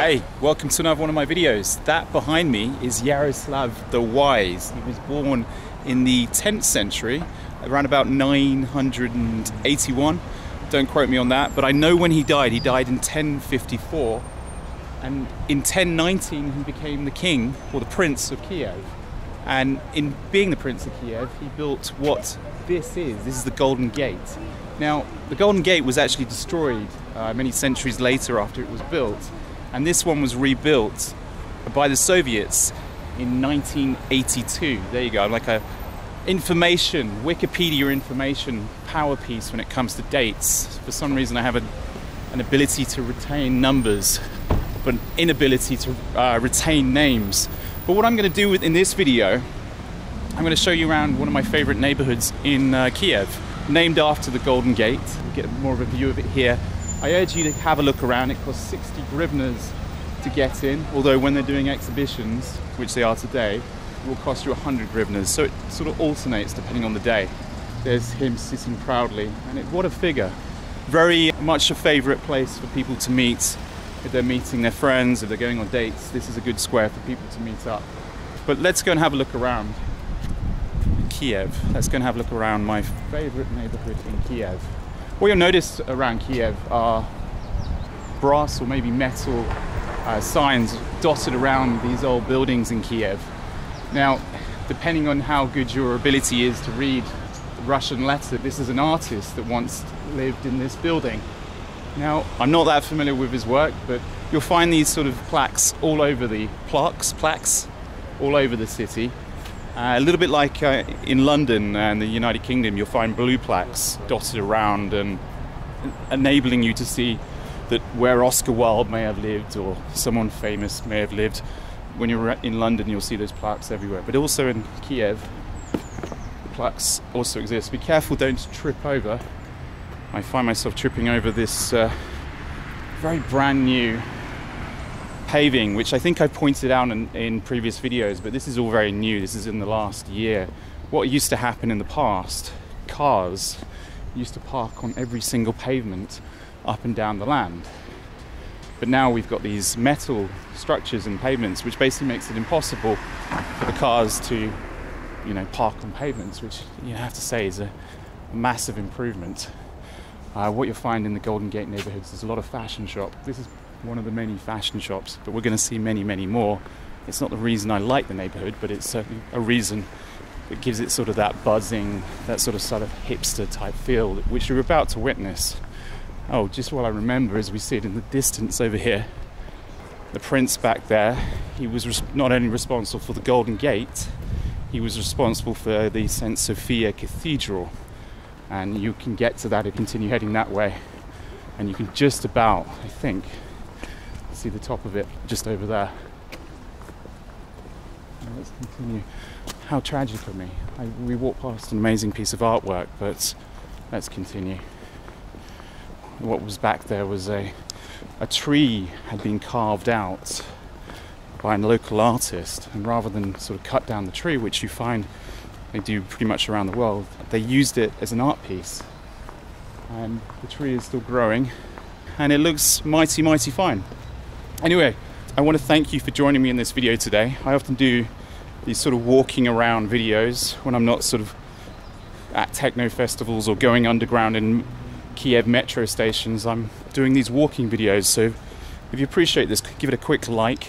Hey, welcome to another one of my videos. That behind me is Yaroslav the Wise. He was born in the 10th century, around about 981. Don't quote me on that, but I know when he died. He died in 1054, and in 1019 he became the king, or the prince of Kyiv. And in being the prince of Kyiv, he built what this is. This is the Golden Gate. Now, the Golden Gate was actually destroyed many centuries later after it was built. And this one was rebuilt by the Soviets in 1982. There you go, like a Wikipedia information power piece when it comes to dates. For some reason I have an ability to retain numbers, but an inability to retain names. But what I'm going to do in this video, I'm going to show you around one of my favorite neighborhoods in Kyiv, named after the Golden Gate. We'll get more of a view of it here. I urge you to have a look around. It costs 60 hryvnias to get in, although when they're doing exhibitions, which they are today, it will cost you 100 hryvnias. So it sort of alternates depending on the day. There's him sitting proudly, and what a figure. Very much a favorite place for people to meet. If they're meeting their friends, if they're going on dates, this is a good square for people to meet up. But let's go and have a look around Kyiv. Let's go and have a look around my favorite neighborhood in Kyiv. What you'll notice around Kyiv are brass or maybe metal signs dotted around these old buildings in Kyiv. Now, depending on how good your ability is to read the Russian letter, this is an artist that once lived in this building. Now, I'm not that familiar with his work, but you'll find these sort of plaques all over the plaques all over the city. A little bit like in London and the United Kingdom, you'll find blue plaques dotted around and enabling you to see that where Oscar Wilde may have lived or someone famous may have lived. When you're in London, you'll see those plaques everywhere. But also in Kyiv, the plaques also exist. Be careful, don't trip over. I find myself tripping over this very brand new paving, which I think I pointed out in previous videos, but this is all very new. This is in the last year. What used to happen in the past, cars used to park on every single pavement up and down the land. But now we've got these metal structures and pavements, which basically makes it impossible for the cars to, park on pavements, which you have to say is a massive improvement. What you'll find in the Golden Gate neighborhoods is a lot of fashion shops. This is one of the many fashion shops, but we're going to see many, many more. It's not the reason I like the neighborhood, but it's certainly a reason that gives it sort of that buzzing, that sort of hipster type feel, which you're about to witness. Oh, just what I remember as we see it in the distance over here, the prince back there, he was not only responsible for the Golden Gate, he was responsible for the St. Sophia Cathedral. And you can get to that and continue heading that way, and you can just about, I think, see the top of it just over there. Let's continue. How tragic of me. We walked past an amazing piece of artwork, but let's continue. What was back there was a tree had been carved out by a local artist, and rather than sort of cut down the tree, which you find they do pretty much around the world, they used it as an art piece. And the tree is still growing, and it looks mighty, mighty fine. Anyway, I want to thank you for joining me in this video today. I often do these sort of walking around videos when I'm not sort of at techno festivals or going underground in Kyiv metro stations. I'm doing these walking videos, so if you appreciate this, give it a quick like,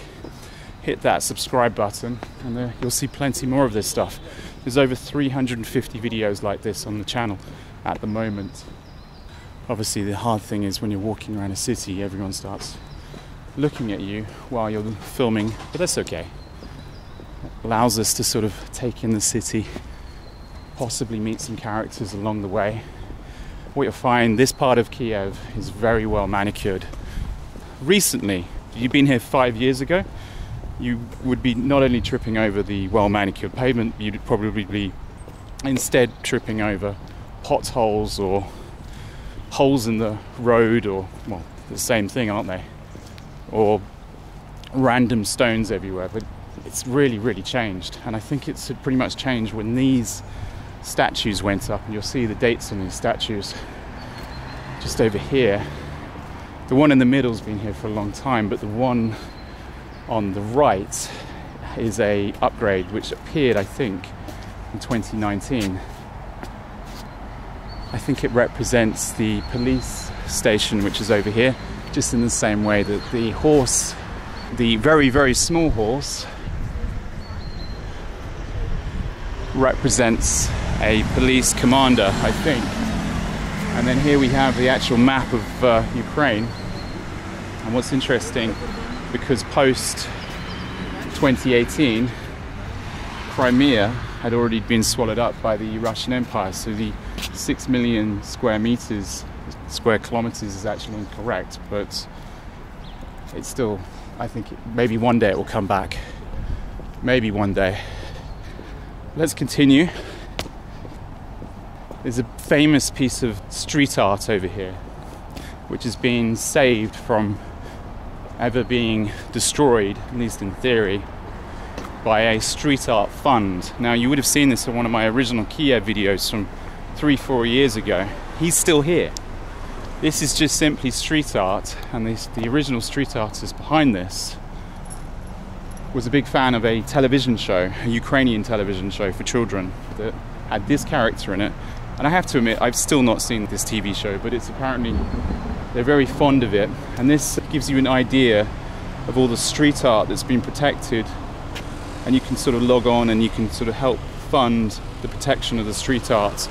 hit that subscribe button, and you'll see plenty more of this stuff. There's over 350 videos like this on the channel at the moment. Obviously the hard thing is when you're walking around a city, everyone starts looking at you while you're filming, but that's okay. It allows us to sort of take in the city, possibly meet some characters along the way. What you'll find, this part of Kyiv is very well manicured. Recently, if you'd been here 5 years ago, you would be not only tripping over the well manicured pavement, you'd probably be instead tripping over potholes or holes in the road, or, well, the same thing, aren't they? Or random stones everywhere. But it's really, really changed, and I think it's pretty much changed when these statues went up, and you'll see the dates on these statues just over here. The one in the middle's been here for a long time, but the one on the right is a upgrade which appeared, I think, in 2019. I think it represents the police station, which is over here, just in the same way that the horse, the very, very small horse, represents a police commander, I think. And then here we have the actual map of Ukraine. And what's interesting, because post 2018, Crimea had already been swallowed up by the Russian Empire, so the 6 million square kilometers is actually incorrect, but it's still, I think maybe one day it will come back. Maybe one day. Let's continue. There's a famous piece of street art over here, which has been saved from ever being destroyed, at least in theory, by a street art fund. Now, you would have seen this in one of my original Kyiv videos from 3-4 years ago. He's still here. This is just simply street art, and the original street artist behind this was a big fan of a television show, a Ukrainian television show for children that had this character in it. And I have to admit, I've still not seen this TV show, but it's apparently, they're very fond of it. And this gives you an idea of all the street art that's been protected, and you can sort of log on and you can sort of help fund the protection of the street art.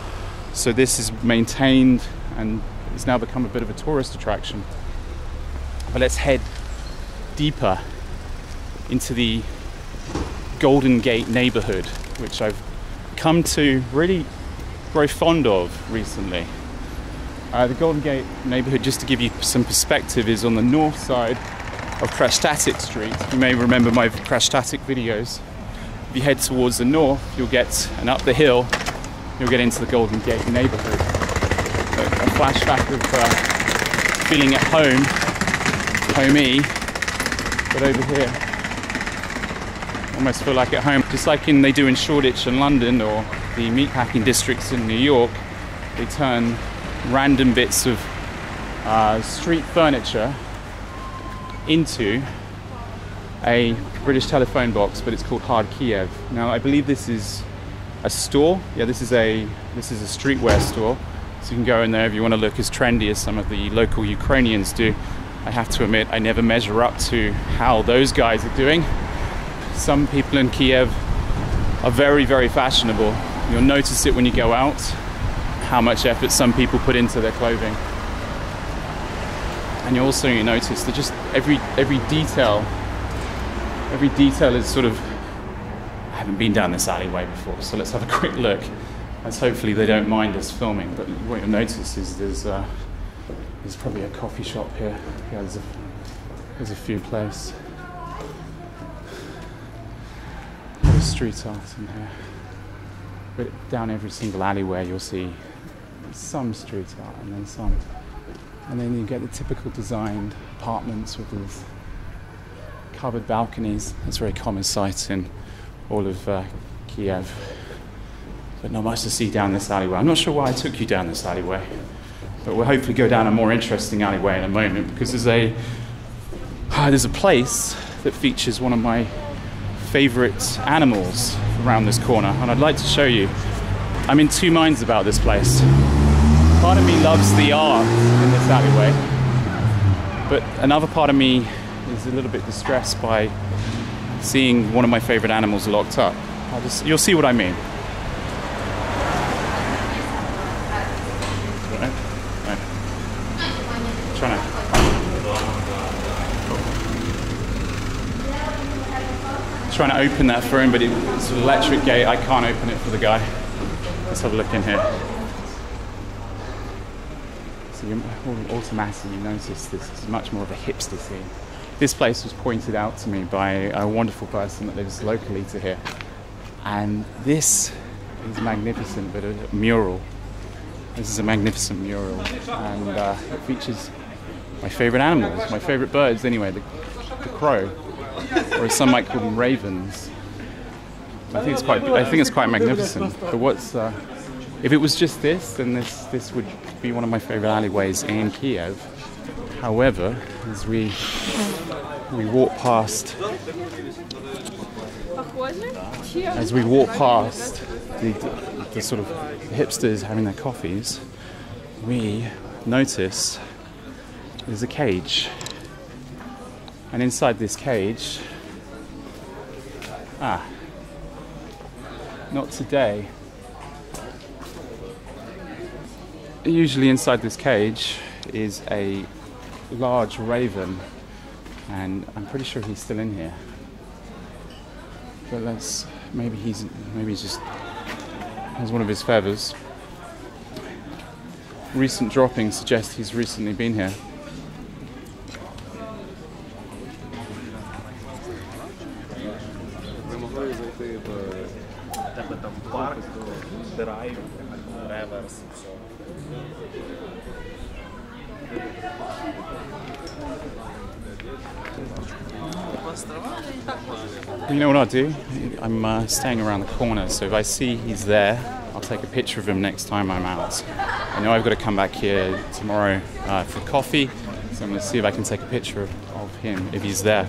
So this is maintained and it's now become a bit of a tourist attraction. But let's head deeper into the Golden Gate neighbourhood, which I've come to really grow fond of recently. The Golden Gate neighbourhood, just to give you some perspective, is on the north side of Krashtatik Street. You may remember my Krashtatik videos. If you head towards the north, you'll get, and up the hill, you'll get into the Golden Gate neighbourhood. A flashback of feeling at home, homey, but over here, almost feel like at home. Just like they do in Shoreditch in London, or the meatpacking districts in New York, they turn random bits of street furniture into a British telephone box, but it's called Hard Kyiv. Now, I believe this is a store. Yeah, this is a streetwear store. So you can go in there if you want to look as trendy as some of the local Ukrainians do. I have to admit, I never measure up to how those guys are doing. Some people in Kyiv are very, very fashionable. You'll notice it when you go out, how much effort some people put into their clothing. And you notice that just every detail is sort of, I haven't been down this alleyway before, so let's have a quick look. As hopefully they don't mind us filming, but what you'll notice is there's probably a coffee shop here. Yeah, there's a few places. There's street art in here. But down every single alleyway you'll see some street art and then some. And then you get the typical designed apartments with these covered balconies. That's a very common sight in all of Kyiv. But not much to see down this alleyway. I'm not sure why I took you down this alleyway, but we'll hopefully go down a more interesting alleyway in a moment, because there's a place that features one of my favourite animals around this corner, and I'd like to show you. I'm in two minds about this place. Part of me loves the art in this alleyway, but another part of me is a little bit distressed by seeing one of my favourite animals locked up. You'll see what I mean. Trying to open that for him, but it's an electric gate. I can't open it for the guy. Let's have a look in here. So automatically you notice this is much more of a hipster scene. This place was pointed out to me by a wonderful person that lives locally to here, and this is magnificent, but a mural. This is a magnificent mural, and it features my favourite animals, my favourite birds anyway, the crow, or as some might call them, ravens. I think it's quite magnificent. But if it was just this, then this would be one of my favourite alleyways in Kyiv. However, as we walk past the sort of hipsters having their coffees, we notice there's a cage. And inside this cage, not today. Usually inside this cage is a large raven, and I'm pretty sure he's still in here. But maybe he's just has one of his feathers. Recent droppings suggest he's recently been here. You know what I'll do? I'm staying around the corner, so if I see he's there, I'll take a picture of him next time I'm out. I know I've got to come back here tomorrow for coffee, so I'm going to see if I can take a picture of him if he's there.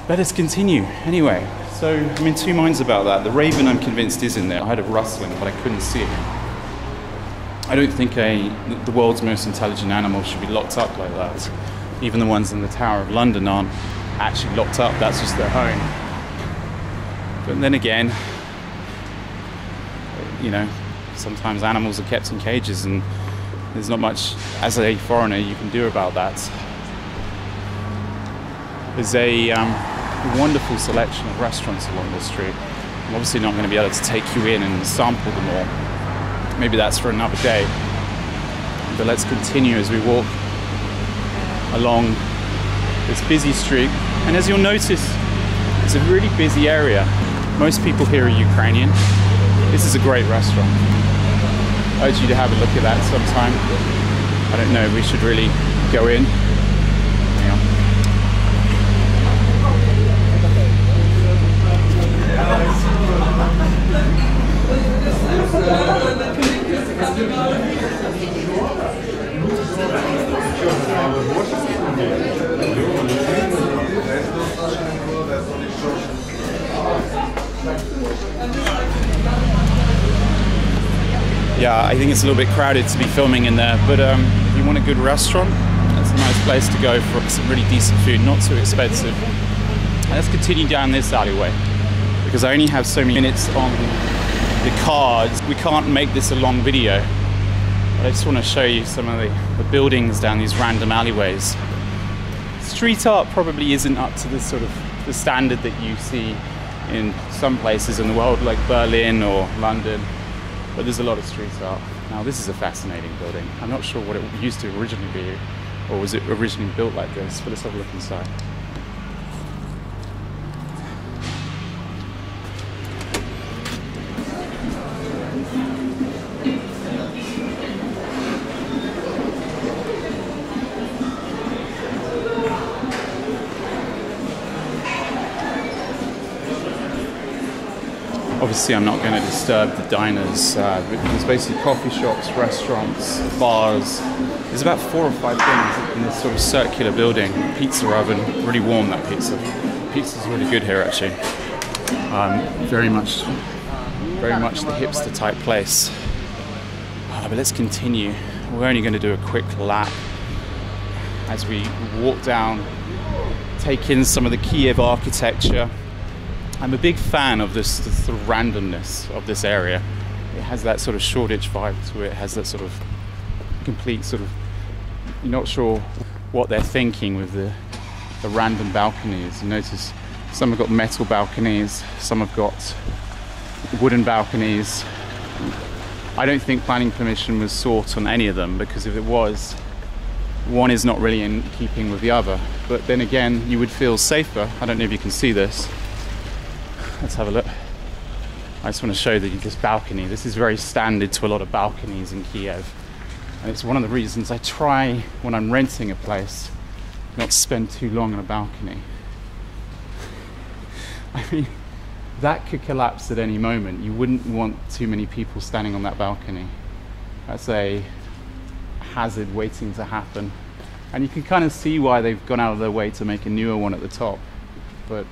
Let us continue. Anyway, so I'm in two minds about that. The raven, I'm convinced, is in there. I heard a rustling, but I couldn't see it. I don't think the world's most intelligent animal should be locked up like that. Even the ones in the Tower of London aren't actually locked up. That's just their home. But then again, you know, sometimes animals are kept in cages, and there's not much, as a foreigner, you can do about that. There's a wonderful selection of restaurants along the street. I'm obviously not going to be able to take you in and sample them all. Maybe that's for another day. But let's continue as we walk along this busy street. And as you'll notice, it's a really busy area. Most people here are Ukrainian. This is a great restaurant. I urge you to have a look at that sometime. I don't know, we should really go in. Yeah, I think it's a little bit crowded to be filming in there, but if you want a good restaurant, that's a nice place to go for some really decent food, not too expensive. And let's continue down this alleyway, because I only have so many minutes on the cards. We can't make this a long video, but I just want to show you some of the buildings down these random alleyways. Street art probably isn't up to the sort of the standard that you see in some places in the world, like Berlin or London. But there's a lot of street art. Now this is a fascinating building. I'm not sure what it used to originally be, or was it originally built like this, but let's have a look inside. Obviously, I'm not going to disturb the diners. There's basically coffee shops, restaurants, bars. There's about 4 or 5 things in this sort of circular building. Pizza oven, really warm, that pizza. Pizza's really good here, actually. Very much the hipster type place. But let's continue. We're only going to do a quick lap as we walk down, take in some of the Kyiv architecture. I'm a big fan of this sort of randomness of this area. It has that sort of Shoreditch vibe to it. It has that sort of complete sort of, you're not sure what they're thinking with the random balconies. You notice some have got metal balconies, some have got wooden balconies. I don't think planning permission was sought on any of them, because if it was, one is not really in keeping with the other. But then again, you would feel safer. I don't know if you can see this. Let's have a look. I just want to show you this balcony. This is very standard to a lot of balconies in Kyiv. And it's one of the reasons I try, when I'm renting a place, not spend too long on a balcony. I mean, that could collapse at any moment. You wouldn't want too many people standing on that balcony. That's a hazard waiting to happen. And you can kind of see why they've gone out of their way to make a newer one at the top. But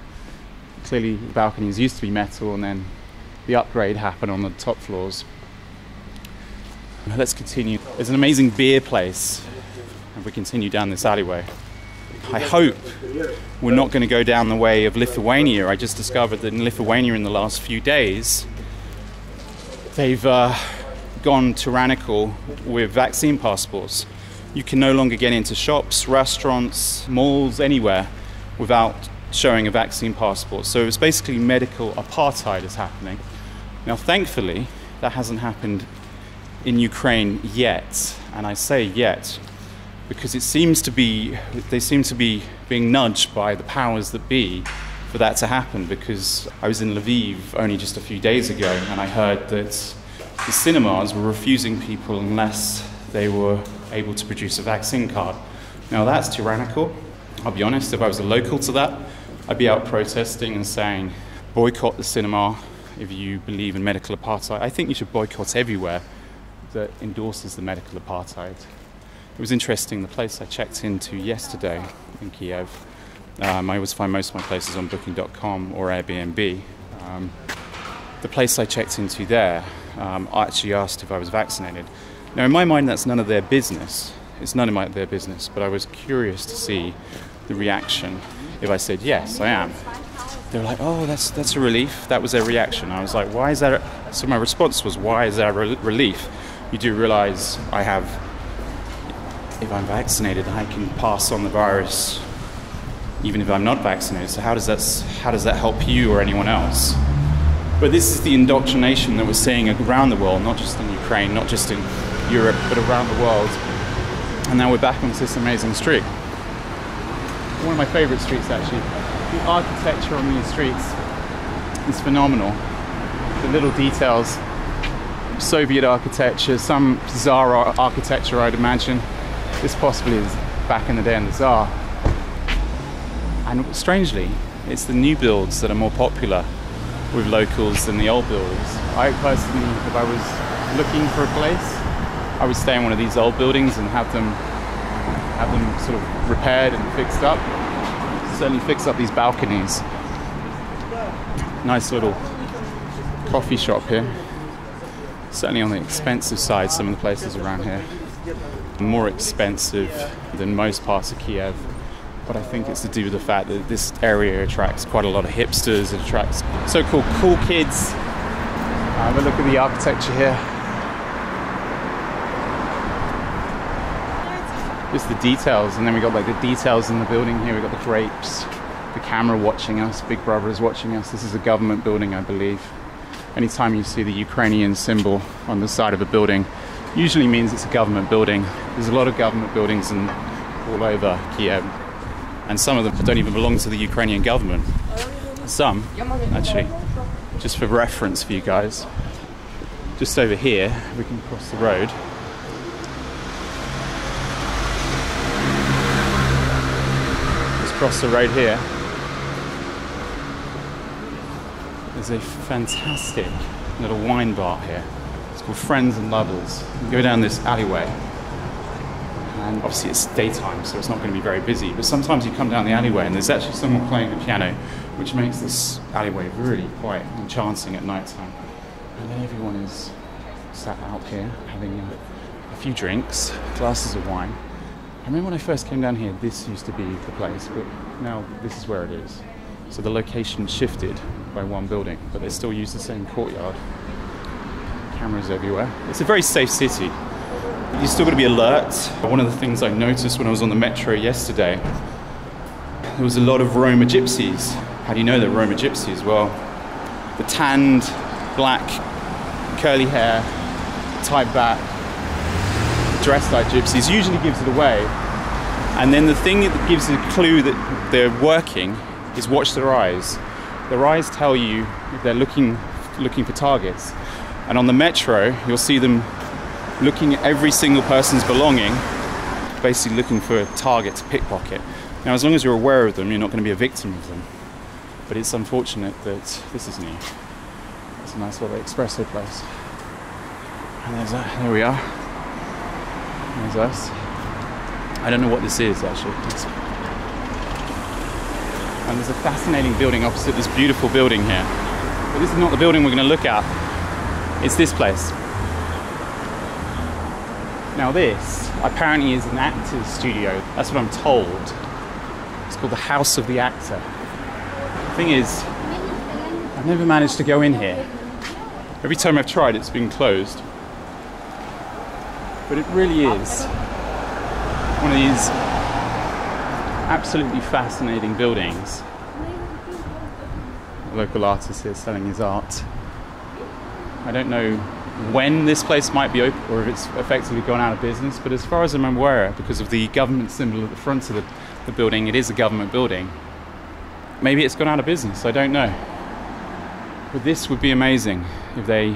clearly the balconies used to be metal, and then the upgrade happened on the top floors. Let's continue. There's an amazing beer place, and we continue down this alleyway. I hope we're not going to go down the way of Lithuania. I just discovered that in Lithuania in the last few days, they've gone tyrannical with vaccine passports. You can no longer get into shops, restaurants, malls, anywhere without showing a vaccine passport. So it's basically medical apartheid is happening. Now, thankfully, that hasn't happened in Ukraine yet. And I say yet because they seem to be being nudged by the powers that be for that to happen. Because I was in Lviv only just a few days ago, and I heard that the cinemas were refusing people unless they were able to produce a vaccine card. Now that's tyrannical. I'll be honest, if I was a local to that, I'd be out protesting and saying, boycott the cinema if you believe in medical apartheid. I think you should boycott everywhere that endorses the medical apartheid. It was interesting, the place I checked into yesterday in Kyiv, I always find most of my places on booking.com or Airbnb. The place I checked into there, I actually asked if I was vaccinated. Now in my mind that's none of their business. It's none of their business, but I was curious to see the reaction if I said yes, I am. They were like, oh, that's a relief. That was their reaction. I was like, why is that? So my response was, why is that a relief? You do realize if I'm vaccinated, I can pass on the virus even if I'm not vaccinated. So how does that help you or anyone else? But this is the indoctrination that we're seeing around the world, not just in Ukraine, not just in Europe, but around the world. And now we're back onto this amazing street. One of my favorite streets, actually. The architecture on these streets is phenomenal. The little details, Soviet architecture, some Tsar architecture, I'd imagine. This possibly is back in the day in the Tsar. And strangely, it's the new builds that are more popular with locals than the old buildings. I personally, if I was looking for a place, I would stay in one of these old buildings and have them sort of repaired and fixed up. Certainly fix up these balconies. Nice little coffee shop here. Certainly on the expensive side, some of the places around here. More expensive than most parts of Kyiv. But I think it's to do with the fact that this area attracts quite a lot of hipsters. It attracts so-called cool kids. But look at the architecture here. Just the details, and then we got like the details in the building here. We got the grapes, the camera watching us, Big Brother is watching us. This is a government building, I believe. Anytime you see the Ukrainian symbol on the side of a building, usually means it's a government building. There's a lot of government buildings all over Kyiv, and some of them don't even belong to the Ukrainian government. Some, actually, just for reference for you guys. Just over here, we can cross the road. Across the road here, there's a fantastic little wine bar here. It's called Friends and Lovers. You go down this alleyway, and obviously it's daytime, so it's not going to be very busy, but sometimes you come down the alleyway and there's actually someone playing the piano, which makes this alleyway really quite enchanting at night time. And then everyone is sat out here having a few drinks, glasses of wine. I remember when I first came down here, this used to be the place, but now this is where it is. So the location shifted by one building, but they still use the same courtyard. Cameras everywhere. It's a very safe city. You still got to be alert. One of the things I noticed when I was on the metro yesterday, there was a lot of Roma gypsies. How do you know they're Roma gypsies? Well, the tanned, black, curly hair, tied back, dressed like gypsies usually gives it away. And then the thing that gives the clue that they're working is watch their eyes. Their eyes tell you if they're looking for targets. And on the metro, you'll see them looking at every single person's belonging, basically looking for a target to pickpocket. Now, as long as you're aware of them, you're not going to be a victim of them. But it's unfortunate that this is new. It's a nice little espresso place. And there we are. There's us. I don't know what this is actually. And there's a fascinating building opposite this beautiful building here. But this is not the building we're going to look at. It's this place. Now this apparently is an actor's studio. That's what I'm told. It's called the House of the Actor. The thing is, I've never managed to go in here. Every time I've tried, it's been closed. But it really is one of these absolutely fascinating buildings. A local artist here selling his art. I don't know when this place might be open or if it's effectively gone out of business, but as far as I'm aware, because of the government symbol at the front of the building, it is a government building. Maybe it's gone out of business, I don't know. But this would be amazing if they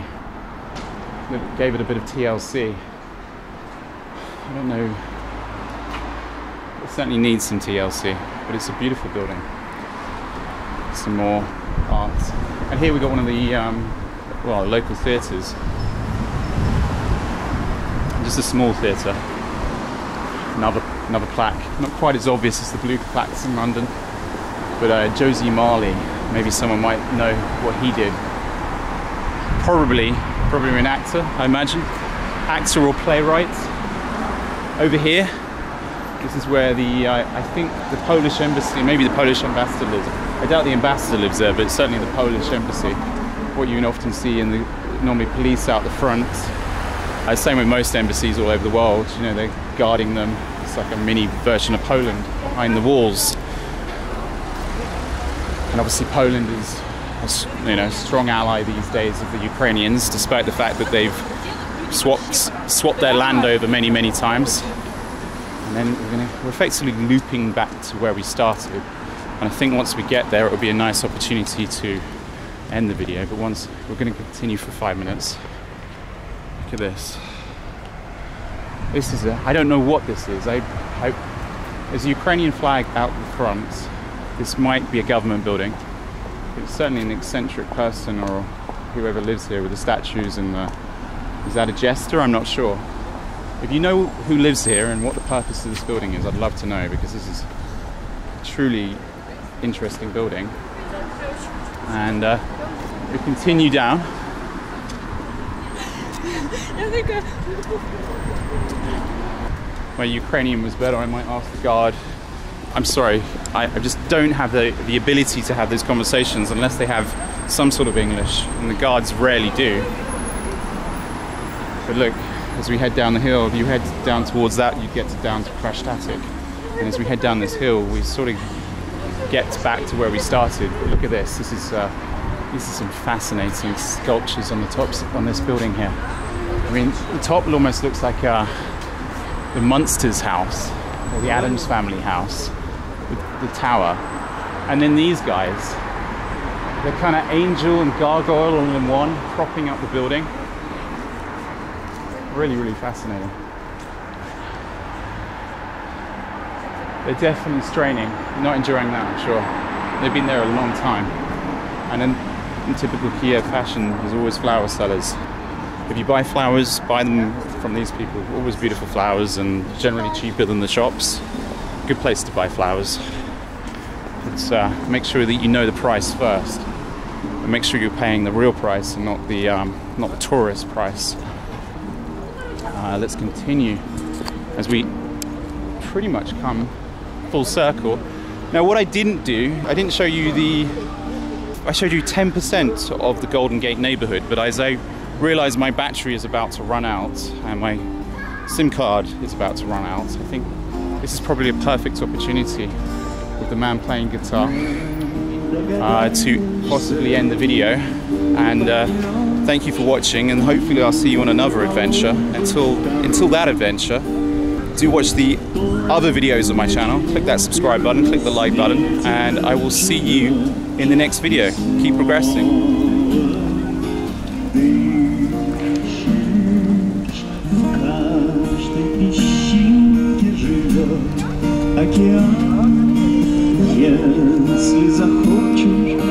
gave it a bit of TLC. I don't know. It certainly needs some TLC, but it's a beautiful building. Some more art. And here we got one of the local theatres. Just a small theatre. Another plaque. Not quite as obvious as the blue plaques in London, but Josie Marley. Maybe someone might know what he did. Probably an actor, I imagine. Actor or playwright. Over here, this is where I think the Polish embassy, maybe the Polish ambassador lives. I doubt the ambassador lives there, but certainly the Polish embassy. What you can often see in normally police out the front. Same with most embassies all over the world. You know, they're guarding them. It's like a mini version of Poland behind the walls. And obviously Poland is a strong ally these days of the Ukrainians, despite the fact that they've swapped their land over many times. And then we're effectively looping back to where we started. And I think once we get there, it will be a nice opportunity to end the video. But once we're going to continue for 5 minutes. Look at this. This is I don't know what this is. There's a Ukrainian flag out the front. This might be a government building. It's certainly an eccentric person or whoever lives here with the statues and the... Is that a jester? I'm not sure. If you know who lives here and what the purpose of this building is, I'd love to know, because this is a truly interesting building. And we continue down. My Ukrainian was better. I might ask the guard. I'm sorry, I just don't have the ability to have those conversations unless they have some sort of English, and the guards rarely do. But look, as we head down the hill, if you head down towards that, you get down to Krashtatik. And as we head down this hill, we sort of get back to where we started. But look at this. This is some fascinating sculptures on the tops on this building here. I mean, the top almost looks like the Munsters house, or the Adams family house, with the tower. And then these guys, they're kind of angel and gargoyle all in one, propping up the building. Really fascinating. They're definitely straining, not enjoying that, I'm sure. They've been there a long time. And in typical Kyiv fashion, there's always flower sellers. If you buy flowers, buy them from these people. Always beautiful flowers and generally cheaper than the shops. Good place to buy flowers. It's make sure that you know the price first. And make sure you're paying the real price and not the tourist price. Let's continue as we pretty much come full circle. Now what I didn't do, I didn't show you I showed you 10% of the Golden Gate neighbourhood, but as I realised my battery is about to run out and my SIM card is about to run out, I think this is probably a perfect opportunity with the man playing guitar to possibly end the video. And thank you for watching, and hopefully I'll see you on another adventure. Until that adventure, do watch the other videos on my channel. Click that subscribe button, click the like button, and I will see you in the next video. Keep progressing. Океан, если захочешь,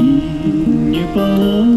и не положено.